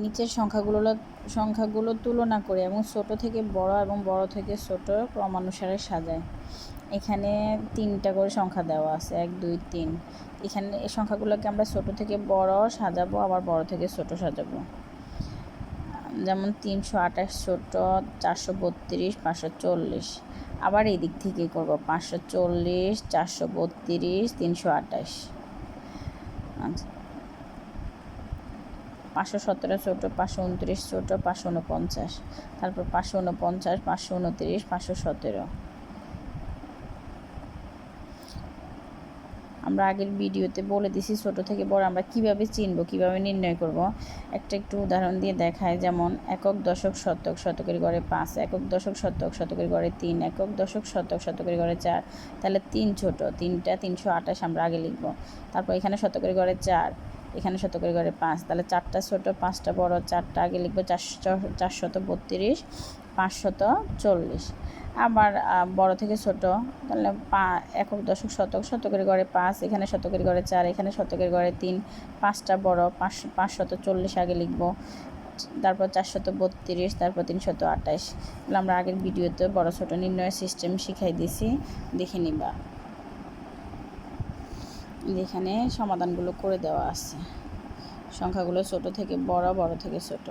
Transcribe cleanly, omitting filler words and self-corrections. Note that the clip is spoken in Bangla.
নিচের সংখ্যাগুলো তুলনা করে এবং ছোট থেকে বড় এবং বড় থেকে ছোট ক্রমানুসারে সাজায়। এখানে 3টা করে সংখ্যা দেওয়া আছে, 1 2 3। এখানে এই সংখ্যাগুলোকে আমরা ছোট থেকে বড় সাজাবো, আবার বড় থেকে ছোট সাজাবো। যেমন 328 ছোট, 432 540। আবার এই দিক থেকেই করবো, 540 432 328। আচ্ছা, 517 ছোট, 529 ছোট, 549, তারপর 549 529 517। আমরা আগের ভিডিওতে বলে দিছি ছোট থেকে বড় আমরা কিভাবে চিনব, কিভাবে নির্ণয় করব। একটু উদাহরণ দিয়ে দেখায়, যেমন একক দশক শতক, শতকের গড়ে 5, একক দশক শতক, শতকের গড়ে 3, একক দশক শতক, শতকের গড়ে 4। তাহলে 3 ছোট, 3টা 328 আমরা আগে লিখব। তারপর এখানে শতকের গড়ে 4, এখানে শতকের গড়ে 5, তাহলে 4টা ছোট 5টা বড়, 4টা আগে লিখব। 432 540। আবার বড় থেকে ছোট, তাহলে একক দশক শতক, শতকের গড়ে 5, এখানে শতকের গড়ে 4, এখানে শতকের গড়ে 3, 5টা বড় 540 আগে লিখব। তারপর 432, তারপর 328। তাহলে আমরা আগের ভিডিওতে বড় ছোট নির্ণয়ের সিস্টেম শিখাই দিছি, দেখে নিবা। এখানে সমাধানগুলো করে দেওয়া আছে, সংখ্যাগুলো ছোট থেকে বড়, বড় থেকে ছোট।